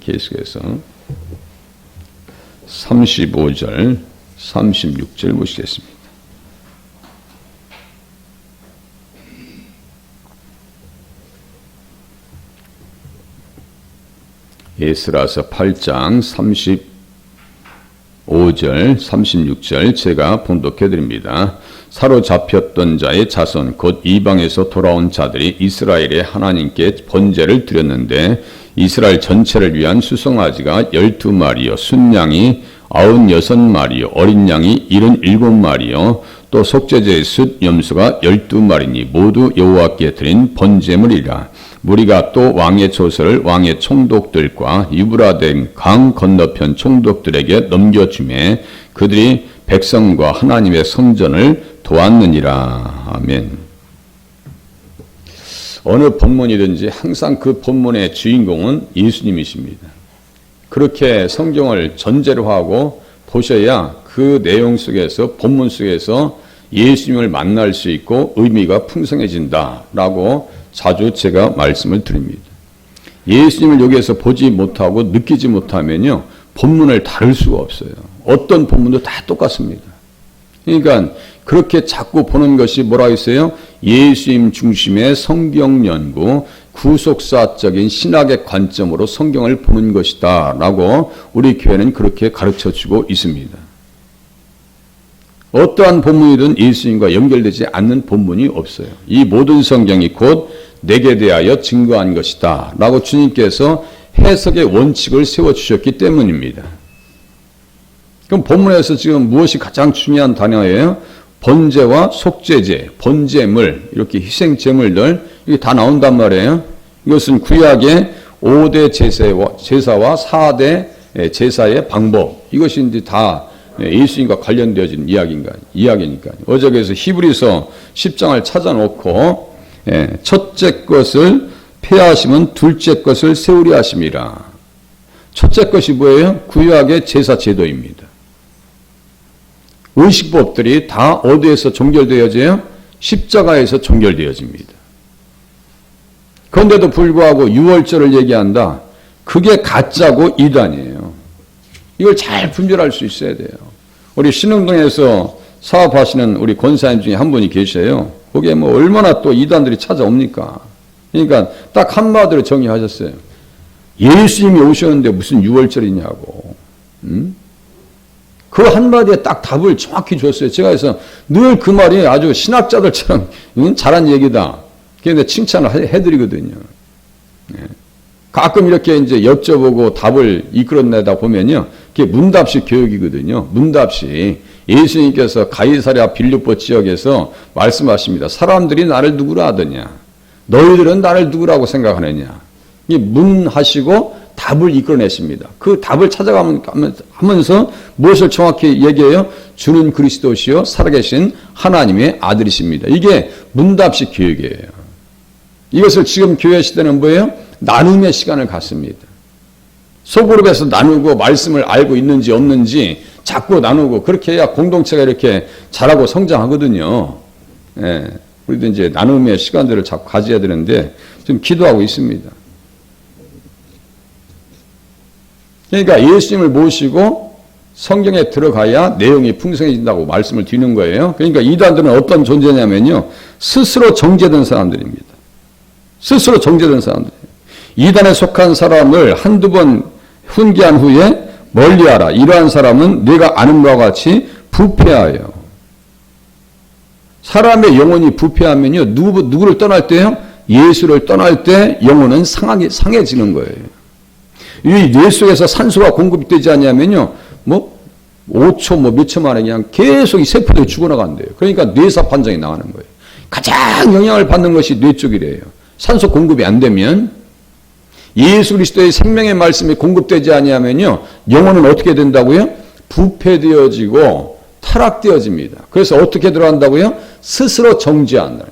계속해서 35절, 36절 보시겠습니다. 에스라서 8장 35절, 36절 제가 봉독해 드립니다. 사로잡혔던 자의 자손 곧 이방에서 돌아온 자들이 이스라엘의 하나님께 번제를 드렸는데 이스라엘 전체를 위한 수송아지가 12마리요 순양이 96마리요 어린 양이 77마리요 또 속죄제의 숫 염소가 12마리니 모두 여호와께 드린 번제물이라. 무리가 또 왕의 조서를 왕의 총독들과 유브라데 강 건너편 총독들에게 넘겨주매 그들이 백성과 하나님의 성전을 도왔느니라. 아멘. 어느 본문이든지 항상 그 본문의 주인공은 예수님이십니다. 그렇게 성경을 전제로 하고 보셔야 그 내용 속에서 본문 속에서 예수님을 만날 수 있고 의미가 풍성해진다라고 자주 제가 말씀을 드립니다. 예수님을 여기에서 보지 못하고 느끼지 못하면요 본문을 다룰 수가 없어요. 어떤 본문도 다 똑같습니다. 그러니까 그렇게 자꾸 보는 것이 뭐라고 했어요? 예수님 중심의 성경 연구, 구속사적인 신학의 관점으로 성경을 보는 것이다 라고 우리 교회는 그렇게 가르쳐주고 있습니다. 어떠한 본문이든 예수님과 연결되지 않는 본문이 없어요. 이 모든 성경이 곧 내게 대하여 증거한 것이다 라고 주님께서 해석의 원칙을 세워주셨기 때문입니다. 그럼 본문에서 지금 무엇이 가장 중요한 단어예요? 번제와 속죄제, 번제물, 이렇게 희생제물들 이게 다 나온단 말이에요. 이것은 구약의 5대 제사와 4대 제사의 방법, 이것이 이제 다 예수님과 관련되어진 이야기니까요. 어제 그래서 히브리서 10장을 찾아놓고 첫째 것을 폐하시면 둘째 것을 세우려 하심이라. 첫째 것이 뭐예요? 구약의 제사 제도입니다. 의식법들이 다 어디에서 종결되어져요? 십자가에서 종결되어집니다. 그런데도 불구하고 유월절을 얘기한다. 그게 가짜고 이단이에요. 이걸 잘 분별할 수 있어야 돼요. 우리 신흥동에서 사업하시는 우리 권사님 중에 한 분이 계셔요. 거기에 뭐 얼마나 또 이단들이 찾아옵니까? 그러니까 딱 한마디로 정의하셨어요. 예수님이 오셨는데 무슨 유월절이냐고. 그 한마디에 딱 답을 정확히 줬어요. 제가 그래서 늘 그 말이 아주 신학자들처럼 잘한 얘기다. 그런데 칭찬을 해드리거든요. 가끔 이렇게 이제 여쭤보고 답을 이끌어내다 보면요. 그게 문답식 교육이거든요. 문답식. 예수님께서 가이사랴 빌립보 지역에서 말씀하십니다. 사람들이 나를 누구라 하더냐? 너희들은 나를 누구라고 생각하느냐? 이 문하시고 답을 이끌어내십니다. 그 답을 찾아가면서 무엇을 정확히 얘기해요? 주는 그리스도시요 살아계신 하나님의 아들이십니다. 이게 문답식 교육이에요. 이것을 지금 교회 시대는 뭐예요? 나눔의 시간을 갖습니다. 소그룹에서 나누고 말씀을 알고 있는지 없는지 자꾸 나누고 그렇게 해야 공동체가 이렇게 자라고 성장하거든요. 우리도 이제 나눔의 시간들을 자꾸 가져야 되는데 지금 기도하고 있습니다. 그러니까 예수님을 모시고 성경에 들어가야 내용이 풍성해진다고 말씀을 드리는 거예요. 그러니까 이단들은 어떤 존재냐면요. 스스로 정죄된 사람들입니다. 스스로 정죄된 사람들. 이단에 속한 사람을 한두 번 훈계한 후에 멀리하라. 이러한 사람은 내가 아는 바와 같이 부패하여. 사람의 영혼이 부패하면요. 누구를 떠날 때요? 예수를 떠날 때 영혼은 상해지는 거예요. 이 뇌 속에서 산소가 공급이 되지 않냐면요. 5초, 몇 초 만에 그냥 계속 이 세포들이 죽어나간대요. 그러니까 뇌사 판정이 나가는 거예요. 가장 영향을 받는 것이 뇌 쪽이래요. 산소 공급이 안 되면 예수 그리스도의 생명의 말씀이 공급되지 않냐면요. 영혼은 어떻게 된다고요? 부패되어지고 타락되어집니다. 그래서 어떻게 들어간다고요? 스스로 정죄한다.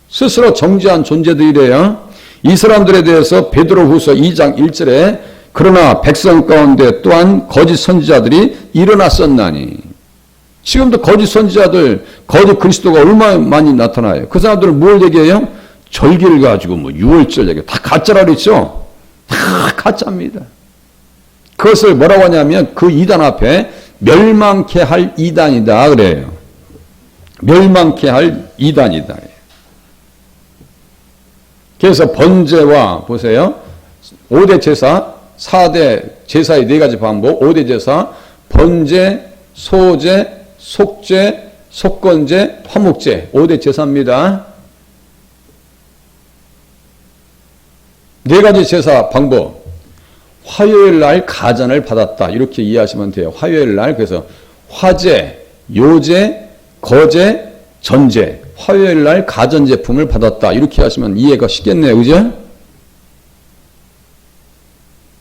스스로 정죄한 존재들이래요. 이 사람들에 대해서 베드로후서 2장 1절에 그러나 백성 가운데 또한 거짓 선지자들이 일어났었나니. 지금도 거짓 선지자들, 거짓 그리스도가 얼마나 많이 나타나요. 그 사람들은 뭘 얘기해요? 절기를 가지고 유월절 얘기 다 가짜라 그랬죠. 다 가짜입니다. 그것을 뭐라고 하냐면 그 이단 앞에 멸망케 할 이단이다 그래요. 멸망케 할 이단이다. 그래서 번제와 보세요. 5대 제사, 4대 제사의 4가지 방법, 5대 제사, 번제, 소제, 속제, 속건제, 화목제, 5대 제사입니다. 4가지 제사 방법. 화요일 날 가전을 받았다. 이렇게 이해하시면 돼요. 화요일 날. 그래서 화제, 요제, 거제, 전제. 화요일 날 가전제품을 받았다. 이렇게 하시면 이해가 쉽겠네요. 그죠?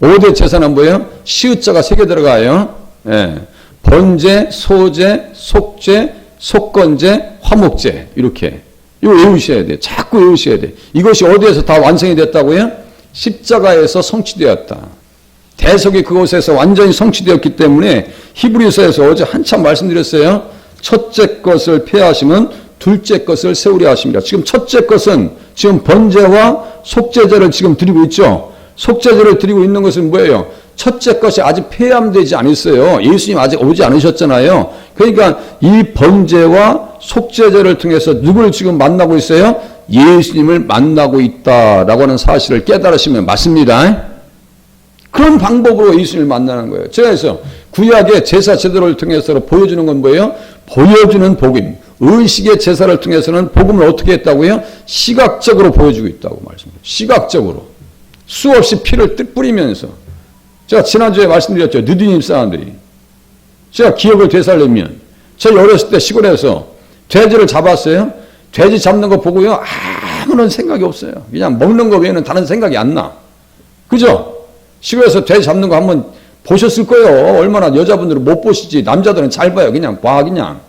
5대 제사는 뭐예요? 시읒자가 3개 들어가요. 예. 번제, 소제, 속제, 속건제, 화목제. 이렇게. 이거 외우셔야 돼요. 자꾸 외우셔야 돼요. 이것이 어디에서 다 완성이 됐다고요? 십자가에서 성취되었다. 대속이 그곳에서 완전히 성취되었기 때문에 히브리서에서 어제 한참 말씀드렸어요. 첫째 것을 폐하시면 둘째 것을 세우려 하십니다. 지금 첫째 것은 지금 번제와 속죄제를 지금 드리고 있죠. 속죄제를 드리고 있는 것은 뭐예요? 첫째 것이 아직 폐함되지 않았어요. 예수님 아직 오지 않으셨잖아요. 그러니까 이 번제와 속죄제를 통해서 누구를 지금 만나고 있어요? 예수님을 만나고 있다라고 하는 사실을 깨달으시면 맞습니다. 그런 방법으로 예수님을 만나는 거예요. 그래서 구약의 제사 제도를 통해서 보여주는 건 뭐예요? 보여주는 복음. 의식의 제사를 통해서는 복음을 어떻게 했다고요? 시각적으로 보여주고 있다고 말씀드려요. 시각적으로. 수없이 피를 뿌리면서. 제가 지난주에 말씀드렸죠. 느디님 사람들이. 제가 기억을 되살리면 저희 어렸을 때 시골에서 돼지를 잡았어요. 돼지 잡는 거 보고요. 아무런 생각이 없어요. 그냥 먹는 거 외에는 다른 생각이 안 나. 그죠? 시골에서 돼지 잡는 거 한번 보셨을 거예요. 얼마나 여자분들은 못 보시지. 남자들은 잘 봐요. 그냥 봐, 그냥.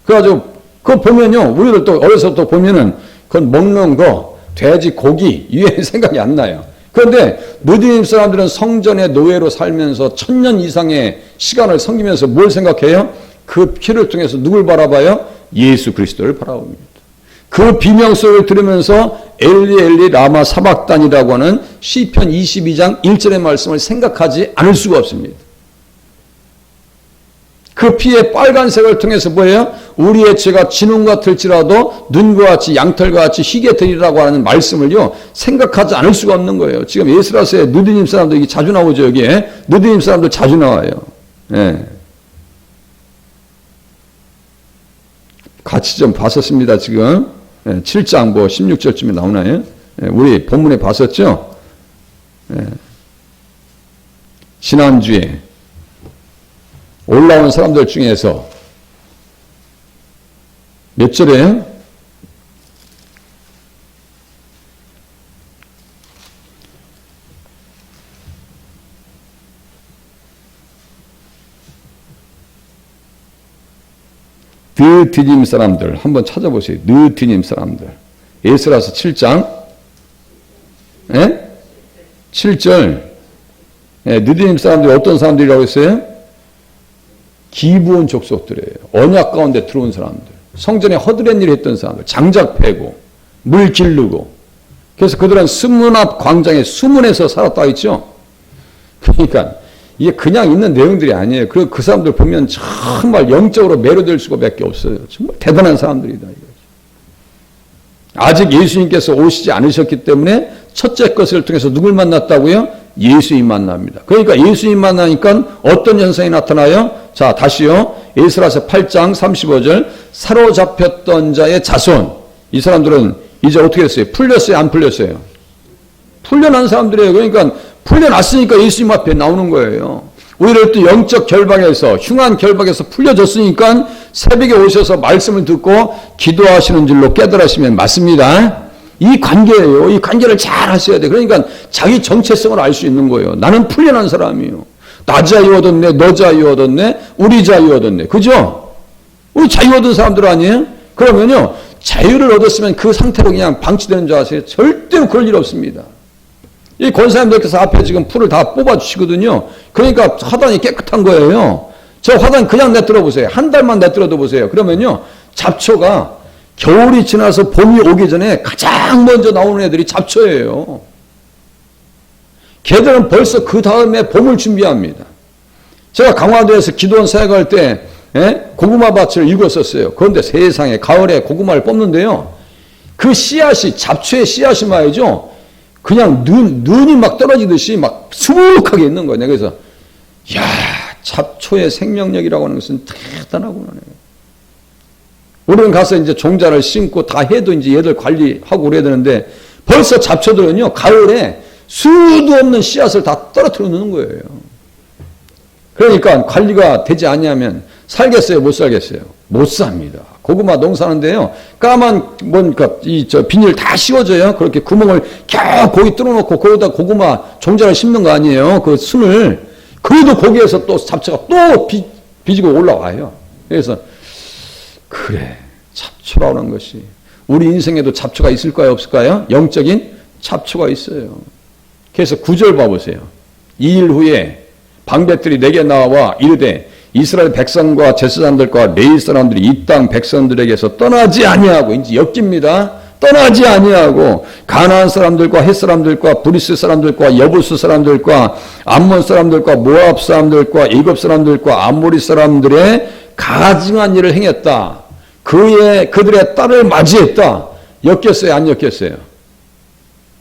그래가지고, 그거 보면요. 우리들 또 어려서부터 보면은, 그건 먹는 거, 돼지, 고기, 이외에 생각이 안 나요. 그런데, 느디님 사람들은 성전의 노예로 살면서 1000년 이상의 시간을 섬기면서 뭘 생각해요? 그 피를 통해서 누굴 바라봐요? 예수 그리스도를 바라봅니다. 그 비명소리를 들으면서 엘리 엘리 라마 사박단이라고 하는 시편 22장 1절의 말씀을 생각하지 않을 수가 없습니다. 그 피의 빨간색을 통해서 뭐예요? 우리의 죄가 진홍 같을지라도 눈과 같이 양털과 같이 희게 되리라고 하는 말씀을요 생각하지 않을 수가 없는 거예요. 지금 예스라스의 느디님 사람들 이게 자주 나오죠. 여기에 느디님 사람들 자주 나와요. 예. 같이 좀 봤었습니다. 지금 7장 뭐 16절쯤에 나오나요? 우리 본문에 봤었죠? 지난주에 올라온 사람들 중에서 몇 절에 느디님 사람들 한번 찾아보세요. 느디님 사람들. 에스라서 7장 7절 느디님 사람들이 어떤 사람들이라고 했어요? 기브온 족속들이에요. 언약 가운데 들어온 사람들. 성전에 허드렛 일을 했던 사람들. 장작 패고 물 기르고 그래서 그들은 수문 앞 광장에 수문에서 살았다 했죠. 그러니까 이게 그냥 있는 내용들이 아니에요. 그 사람들 보면 정말 영적으로 매료될 수밖에 없어요. 정말 대단한 사람들이다. 이거지. 아직 예수님께서 오시지 않으셨기 때문에 첫째 것을 통해서 누굴 만났다고요? 예수님 만납니다. 그러니까 예수님 만나니까 어떤 현상이 나타나요? 자, 다시요. 에스라서 8장 35절 사로잡혔던 자의 자손. 이 사람들은 이제 어떻게 했어요? 풀렸어요? 안 풀렸어요? 풀려난 사람들이에요. 그러니까 풀려났으니까 예수님 앞에 나오는 거예요. 우리를 또 영적 결박에서 흉한 결박에서 풀려졌으니까 새벽에 오셔서 말씀을 듣고 기도하시는 줄로 깨달으시면 맞습니다. 이 관계예요. 이 관계를 잘 하셔야 돼. 그러니까 자기 정체성을 알 수 있는 거예요. 나는 풀려난 사람이에요. 나 자유 얻었네, 너 자유 얻었네, 우리 자유 얻었네. 그죠? 우리 자유 얻은 사람들 아니에요? 그러면요, 자유를 얻었으면 그 상태로 그냥 방치되는 줄 아세요? 절대로 그럴 일 없습니다. 이 권사님들께서 앞에 지금 풀을 다 뽑아주시거든요. 그러니까 화단이 깨끗한 거예요. 저 화단 그냥 내뜨려 보세요. 한 달만 내뜨려도 보세요. 그러면요, 잡초가 겨울이 지나서 봄이 오기 전에 가장 먼저 나오는 애들이 잡초예요. 걔들은 벌써 그 다음에 봄을 준비합니다. 제가 강화도에서 기도원 사역할 때 고구마 밭을 읽었었어요. 그런데 세상에 가을에 고구마를 뽑는데요. 그 씨앗이 잡초의 씨앗이 말이죠. 그냥 눈이 막 떨어지듯이 막 수북하게 있는 거예요. 그래서 야, 잡초의 생명력이라고 하는 것은 대단하구나. 우리는 가서 이제 종자를 심고 다 해도 이제 얘들 관리하고 그래야 되는데 벌써 잡초들은요, 가을에 수도 없는 씨앗을 다 떨어뜨려 놓는 거예요. 그러니까 관리가 되지 않냐면 살겠어요? 못 살겠어요? 못 삽니다. 고구마 농사하는데요, 까만 비닐 다 씌워져요. 그렇게 구멍을 겨우 거기 뚫어놓고 거기다 고구마 종자를 심는 거 아니에요. 그 순을. 그래도 거기에서 또 잡초가 또 비지고 올라와요. 그래서 그래, 잡초라는 것이 우리 인생에도 잡초가 있을까요, 없을까요? 영적인 잡초가 있어요. 그래서 9절 봐보세요. 2일 후에 방백들이 내게 나와 이르되 이스라엘 백성과 제사장들과 레위 사람들이 이 땅 백성들에게서 떠나지 아니하고, 이제 엮입니다. 떠나지 아니하고 가나안 사람들과 헷 사람들과 브리스 사람들과 여부스 사람들과 암몬 사람들과 모압 사람들과 애굽 사람들과 아모리 사람들의 가증한 일을 행했다. 그들의 딸을 맞이했다. 엮였어요, 안 엮였어요?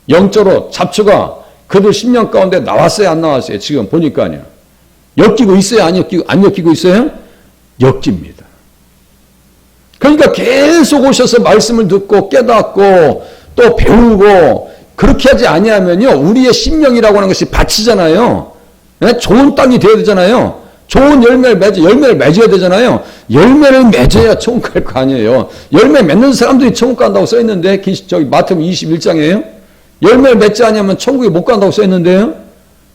영적으로 잡초가 그들 심령 가운데 나왔어요, 안 나왔어요? 지금 보니까요. 엮이고 있어요, 안 엮이고 있어요? 엮입니다. 그러니까 계속 오셔서 말씀을 듣고 깨닫고 또 배우고 그렇게 하지 아니하면요, 우리의 심령이라고 하는 것이 밭이잖아요. 좋은 땅이 되어야 되잖아요. 좋은 열매를 맺어야 되잖아요. 열매를 맺어야 천국 갈 거 아니에요. 열매 맺는 사람들이 천국 간다고 써 있는데, 저기 마태복음 21장이에요. 열매를 맺지 않으면 천국에 못 간다고 써 있는데요.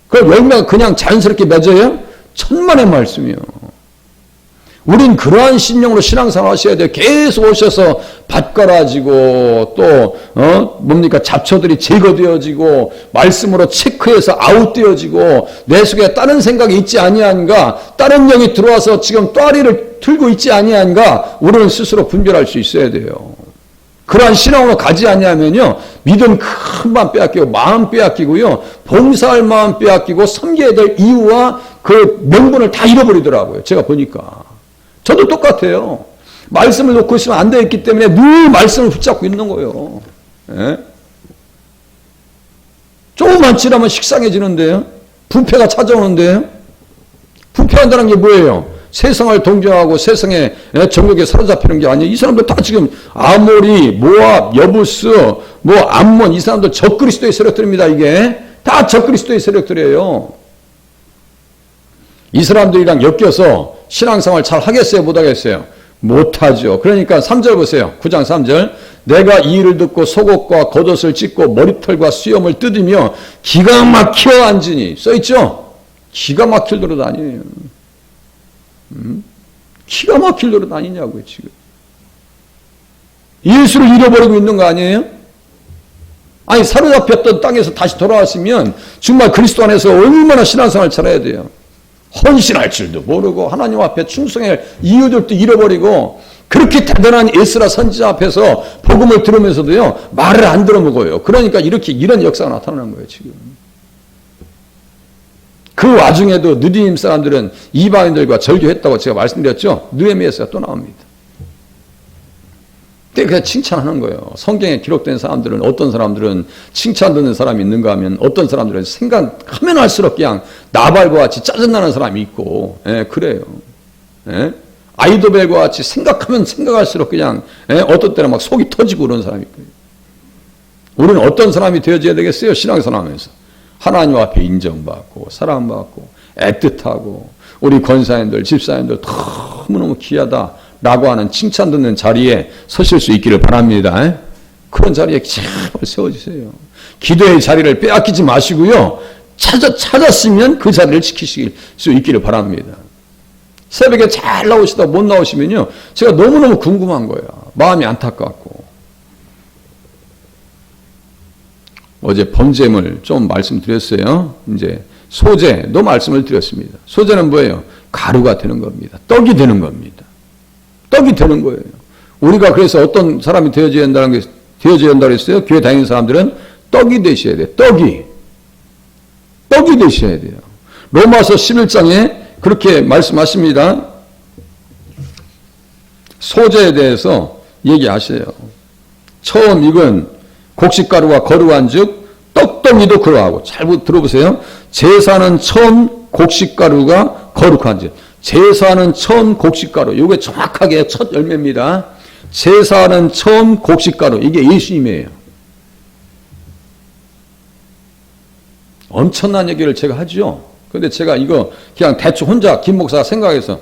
그럼 열매가 그냥 자연스럽게 맺어요? 천만의 말씀이요. 우린 그러한 심령으로 신앙생활 하셔야 돼요. 계속 오셔서 밭 갈아지고 또 잡초들이 제거되어지고 말씀으로 체크해서 아웃되어지고 내 속에 다른 생각이 있지 아니한가, 다른 영이 들어와서 지금 또아리를 틀고 있지 아니한가, 우리는 스스로 분별할 수 있어야 돼요. 그러한 신앙으로 가지 아니하면요, 믿음 큰 마음 빼앗기고 마음 빼앗기고요, 봉사할 마음 빼앗기고 섬겨야 될 이유와 그 명분을 다 잃어버리더라고요. 제가 보니까. 저도 똑같아요. 말씀을 놓고 있으면 안 되겠기 때문에 늘 말씀을 붙잡고 있는 거예요. 예? 조금만 지나면 식상해지는데요. 부패가 찾아오는데요. 부패한다는 게 뭐예요? 세상을 동경하고 세상의 정욕에 사로잡히는 게 아니에요. 이 사람들 다 지금 아모리, 모압, 여부스, 암몬, 이 사람들 적그리스도의 세력들입니다. 이게 다 적그리스도의 세력들이에요. 이 사람들이랑 엮여서 신앙생활 잘 하겠어요, 못 하겠어요? 못하죠. 그러니까 3절 보세요. 9장 3절. 내가 이 일을 듣고 속옷과 겉옷을 찢고 머리털과 수염을 뜯으며 기가 막혀 앉으니, 써있죠? 기가 막힐 노릇 아니에요. 기가 막힐 노릇 아니냐고요, 지금. 예수를 잃어버리고 있는 거 아니에요? 아니, 사로잡혔던 땅에서 다시 돌아왔으면 정말 그리스도 안에서 얼마나 신앙생활 잘해야 돼요. 헌신할 줄도 모르고 하나님 앞에 충성할 이유들도 잃어버리고, 그렇게 대단한 에스라 선지자 앞에서 복음을 들으면서도요, 말을 안 들어먹어요. 그러니까 이런 역사가 나타나는 거예요, 지금. 그 와중에도 느디님 사람들은 이방인들과 절교했다고 제가 말씀드렸죠. 느헤미야서가 또 나옵니다. 그냥 칭찬하는 거예요. 성경에 기록된 사람들은, 어떤 사람들은 칭찬 듣는 사람이 있는가 하면, 어떤 사람들은 생각하면 할수록 그냥 나발과 같이 짜증나는 사람이 있고, 그래요. 아이도벨과 같이 생각하면 생각할수록 그냥, 어떤 때는 막 속이 터지고 그런 사람이 있고요. 우리는 어떤 사람이 되어져야 되겠어요? 신앙생활 하면서. 하나님 앞에 인정받고, 사랑받고, 애틋하고, 우리 권사님들, 집사님들 너무너무 귀하다 라고 하는 칭찬 듣는 자리에 서실 수 있기를 바랍니다. 그런 자리에 제발 세워주세요. 기도의 자리를 빼앗기지 마시고요, 찾았으면 그 자리를 지키실 수 있기를 바랍니다. 새벽에 잘 나오시다 못 나오시면요, 제가 너무너무 궁금한 거예요. 마음이 안타깝고. 어제 번제물 좀 말씀드렸어요. 이제 소제도 말씀을 드렸습니다. 소제는 뭐예요? 가루가 되는 겁니다. 떡이 되는 겁니다. 떡이 되는 거예요. 우리가 그래서 어떤 사람이 되어져야 된다고 했어요? 교회 다니는 사람들은 떡이 되셔야 돼요. 떡이 떡이 되셔야 돼요. 로마서 11장에 그렇게 말씀하십니다. 소재에 대해서 얘기하셔요. 처음 익은 곡식가루가 거룩한 즉 떡덩이도 그러하고. 잘 들어보세요. 제사는 처음 곡식가루가 거룩한 즉. 제사는 처음 곡식가루. 이게 정확하게 첫 열매입니다. 제사는 처음 곡식가루. 이게 예수님이에요. 엄청난 얘기를 제가 하죠. 근데 제가 이거 그냥 대충 혼자 김 목사가 생각해서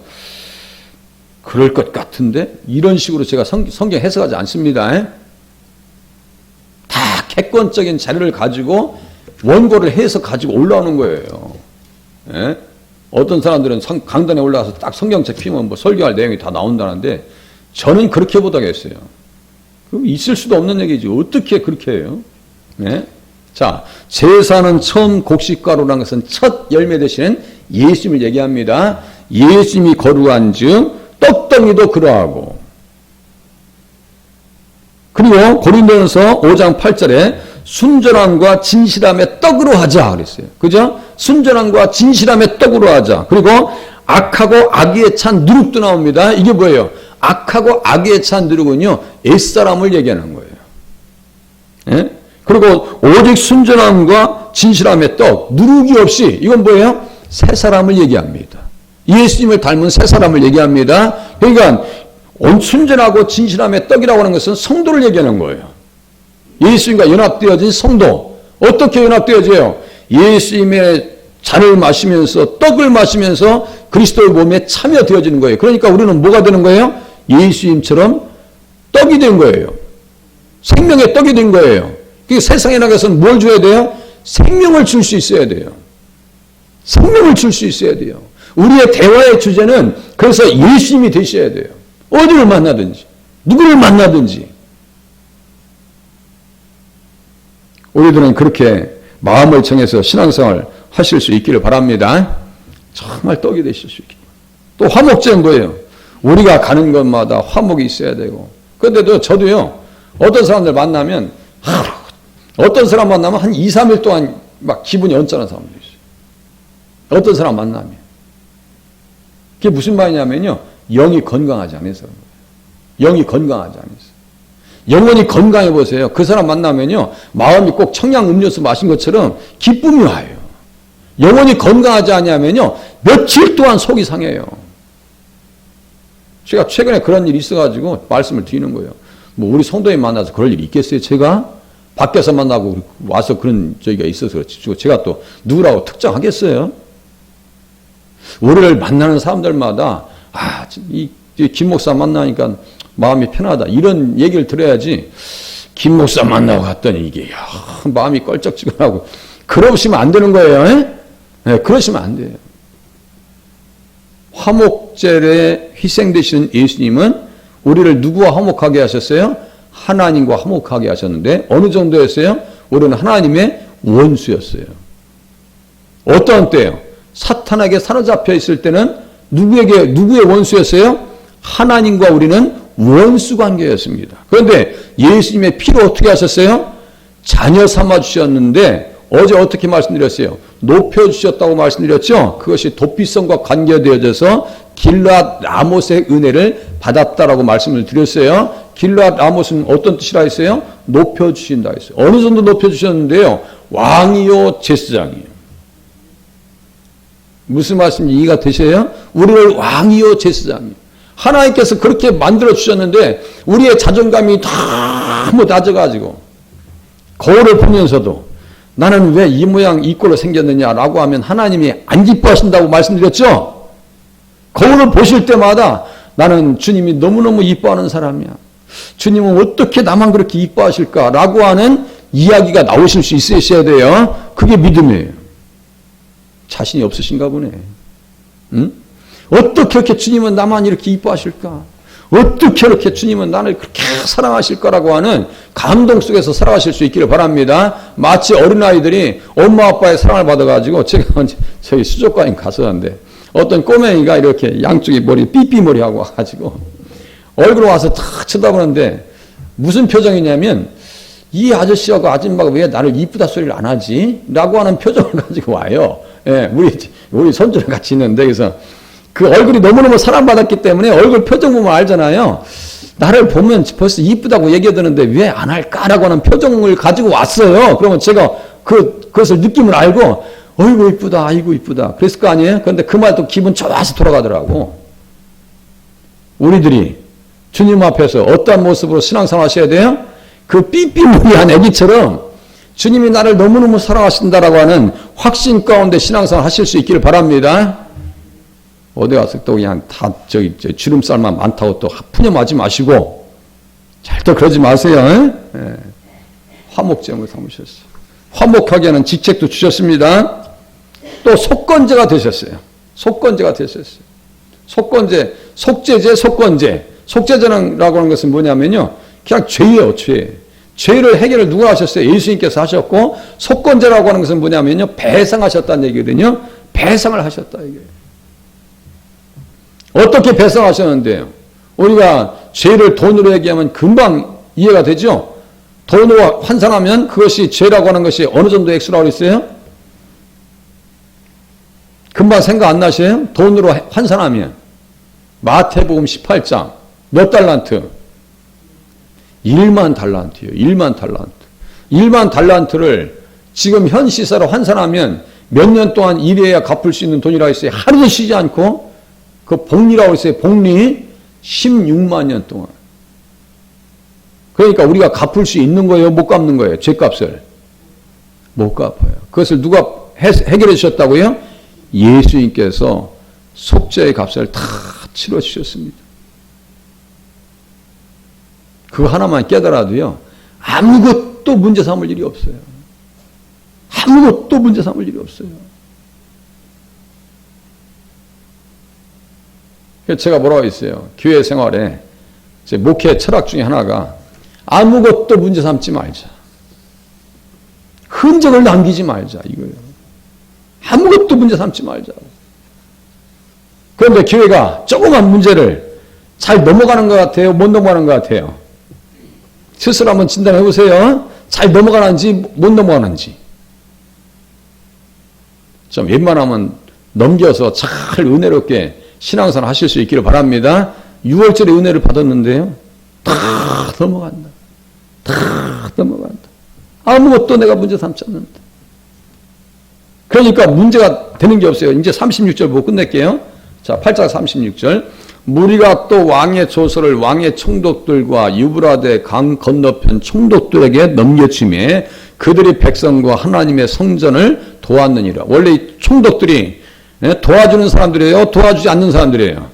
그럴 것 같은데 이런 식으로 제가 성경 해석하지 않습니다. 다 객관적인 자료를 가지고 원고를 해서 가지고 올라오는 거예요. 예? 어떤 사람들은 강단에 올라가서 딱 성경책 피면 뭐 설교할 내용이 다 나온다는데 저는 그렇게 못하겠어요. 그럼 있을 수도 없는 얘기지. 어떻게 그렇게 해요? 예? 자, 제사는 처음 곡식가루라는 것은 첫 열매 되시는 예수님을 얘기합니다. 예수님이 거룩한 즉 떡덩이도 그러하고. 그리고 고린도전서 5장 8절에 순전함과 진실함의 떡으로 하자 그랬어요. 그죠? 순전함과 진실함의 떡으로 하자. 그리고 악하고 악의에 찬 누룩도 나옵니다. 이게 뭐예요? 악하고 악의에 찬 누룩은요, 옛사람을 얘기하는 거예요. 예? 그리고 오직 순전함과 진실함의 떡, 누룩이 없이, 이건 뭐예요? 새 사람을 얘기합니다. 예수님을 닮은 새 사람을 얘기합니다. 그러니까 순전하고 진실함의 떡이라고 하는 것은 성도를 얘기하는 거예요. 예수님과 연합되어진 성도. 어떻게 연합되어져요? 예수님의 잔을 마시면서 떡을 마시면서 그리스도의 몸에 참여되어지는 거예요. 그러니까 우리는 뭐가 되는 거예요? 예수님처럼 떡이 된 거예요. 생명의 떡이 된 거예요. 세상에 나가서는 뭘 줘야 돼요? 생명을 줄 수 있어야 돼요. 생명을 줄 수 있어야 돼요. 우리의 대화의 주제는 그래서 예수님이 되셔야 돼요. 어디를 만나든지, 누구를 만나든지. 우리들은 그렇게 마음을 정해서 신앙생활 하실 수 있기를 바랍니다. 정말 떡이 되실 수 있기를. 또 화목제는 뭐예요? 우리가 가는 곳마다 화목이 있어야 되고. 그런데도 저도요, 어떤 사람들 만나면 어떤 사람 만나면 한 2, 3일 동안 막 기분이 언짢은 사람도 있어요. 어떤 사람 만나면. 그게 무슨 말이냐면요. 영이 건강하지 않아서. 영이 건강하지 않아서. 영혼이 건강해 보세요. 그 사람 만나면요. 마음이 꼭 청량 음료수 마신 것처럼 기쁨이 와요. 영혼이 건강하지 않냐면요. 며칠 동안 속이 상해요. 제가 최근에 그런 일이 있어가지고 말씀을 드리는 거예요. 뭐 우리 성도님 만나서 그럴 일이 있겠어요? 제가? 밖에서 만나고 와서 그런 저기가 있어서 그렇지. 제가 또 누구라고 특정하겠어요? 우리를 만나는 사람들마다 김 목사 만나니까 마음이 편하다. 이런 얘기를 들어야지. 김 목사 만나고 갔더니 이게 마음이 껄쩍지근하고 그러시면 안 되는 거예요. 네, 그러시면 안 돼요. 화목제에 희생되시는 예수님은 우리를 누구와 화목하게 하셨어요? 하나님과 화목하게 하셨는데 어느 정도였어요? 우리는 하나님의 원수였어요. 어떤 때요? 사탄에게 사로잡혀 있을 때는 누구의 원수였어요? 하나님과 우리는 원수 관계였습니다. 그런데 예수님의 피로 어떻게 하셨어요? 자녀 삼아 주셨는데 어제 어떻게 말씀드렸어요? 높여주셨다고 말씀드렸죠? 그것이 도피성과 관계되어져서 길르앗 라못의 은혜를 받았다라고 말씀을 드렸어요. 길르앗 라못은 어떤 뜻이라 했어요? 높여주신다 했어요. 어느 정도 높여주셨는데요? 왕이요 제사장이요. 무슨 말씀인지 이해가 되세요? 우리를 왕이요 제사장이요. 하나님께서 그렇게 만들어 주셨는데 우리의 자존감이 너무 낮아가지고 거울을 보면서도 나는 왜 이 모양 이 꼴로 생겼느냐라고 하면 하나님이 안 기뻐하신다고 말씀드렸죠? 거울을 보실 때마다 나는 주님이 너무너무 이뻐하는 사람이야. 주님은 어떻게 나만 그렇게 이뻐하실까라고 하는 이야기가 나오실 수 있으셔야 돼요. 그게 믿음이에요. 자신이 없으신가 보네. 응? 어떻게 이렇게 주님은 나만 이렇게 이뻐하실까? 어떻게 이렇게 주님은 나를 그렇게 사랑하실까라고 하는 감동 속에서 살아가실 수 있기를 바랍니다. 마치 어린아이들이 엄마 아빠의 사랑을 받아가지고 제가 저희 수족관에 갔었는데 어떤 꼬맹이가 이렇게 양쪽에 머리 삐삐머리하고 와가지고 얼굴 와서 탁 쳐다보는데 무슨 표정이냐면 이 아저씨하고 아줌마가 왜 나를 이쁘다 소리를 안 하지? 라고 하는 표정을 가지고 와요. 예, 우리 손주랑 같이 있는데, 그래서 그 얼굴이 너무너무 사랑받았기 때문에 얼굴 표정 보면 알잖아요. 나를 보면 벌써 이쁘다고 얘기하는데 왜 안 할까라고 하는 표정을 가지고 왔어요. 그러면 제가 그것을 느낌을 알고, 어이구 이쁘다, 아이고 이쁘다. 그랬을 거 아니에요? 그런데 그 말도 기분 좋아서 돌아가더라고. 우리들이 주님 앞에서 어떠한 모습으로 신앙생활 하셔야 돼요? 그 삐삐무리한 애기처럼 주님이 나를 너무너무 사랑하신다라고 하는 확신 가운데 신앙생활 하실 수 있기를 바랍니다. 어디 가서 또 그냥 다 주름살만 많다고 또 푸념하지 마시고 절대 그러지 마세요. 예. 화목제물 삼으셨어요. 화목하게 하는 직책도 주셨습니다. 또 속건제가 되셨어요. 속건제가 되셨어요. 속건제, 속죄제, 속건제. 속죄제라고 하는 것은 뭐냐면요. 그냥 죄예요, 죄. 죄를 해결을 누가 하셨어요? 예수님께서 하셨고, 속건제라고 하는 것은 뭐냐면요. 배상하셨다는 얘기거든요. 배상을 하셨다, 이게. 어떻게 배상하셨는데요? 우리가 죄를 돈으로 얘기하면 금방 이해가 되죠? 돈으로 환산하면 그것이 죄라고 하는 것이 어느 정도 액수라고 그랬어요? 금방 생각 안 나셔요? 돈으로 환산하면. 마태복음 18장. 몇 달란트? 1만 달란트요. 1만 달란트. 1만 달란트를 지금 현 시세로 환산하면 몇 년 동안 일해야 갚을 수 있는 돈이라고 했어요. 하루도 쉬지 않고 그 복리라고 했어요. 복리 16만 년 동안. 그러니까 우리가 갚을 수 있는 거예요? 못 갚는 거예요? 죄값을? 못 갚아요. 그것을 누가 해결해 주셨다고요? 예수님께서 속죄의 값을 다 치러 주셨습니다. 그거 하나만 깨달아도요, 아무것도 문제 삼을 일이 없어요. 아무것도 문제 삼을 일이 없어요. 제가 뭐라고 했어요? 교회 생활에 제 목회 철학 중에 하나가 아무것도 문제 삼지 말자. 흔적을 남기지 말자. 이거예요. 아무것도 문제 삼지 말자. 그런데 교회가 조그만 문제를 잘 넘어가는 것 같아요? 못 넘어가는 것 같아요? 스스로 한번 진단해 보세요. 잘 넘어가는지 못 넘어가는지. 좀 웬만하면 넘겨서 잘 은혜롭게 신앙생활 하실 수 있기를 바랍니다. 6월절에 은혜를 받았는데요. 다 넘어간다. 다 넘어간다. 아무것도 내가 문제 삼지 않는다. 그러니까 문제가 되는 게 없어요. 이제 36절 보고 끝낼게요. 자, 8장 36절. 무리가 또 왕의 조서를 왕의 총독들과 유브라데 강 건너편 총독들에게 넘겨주매 그들이 백성과 하나님의 성전을 도왔느니라. 원래 이 총독들이 도와주는 사람들이에요? 도와주지 않는 사람들이에요?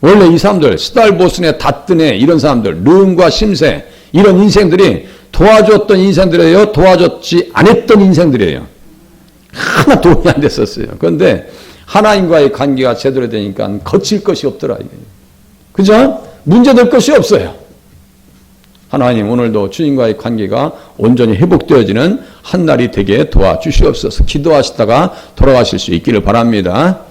원래 이 사람들, 스달보스네, 다뜨네 이런 사람들, 르음과 심세 이런 인생들이 도와줬던 인생들이에요? 도와줬지 않았던 인생들이에요? 하나 도움이 안 됐었어요. 그런데 하나님과의 관계가 제대로 되니까 거칠 것이 없더라. 이게. 그죠? 문제될 것이 없어요. 하나님 오늘도 주님과의 관계가 온전히 회복되어지는 한 날이 되게 도와주시옵소서. 기도하시다가 돌아가실 수 있기를 바랍니다.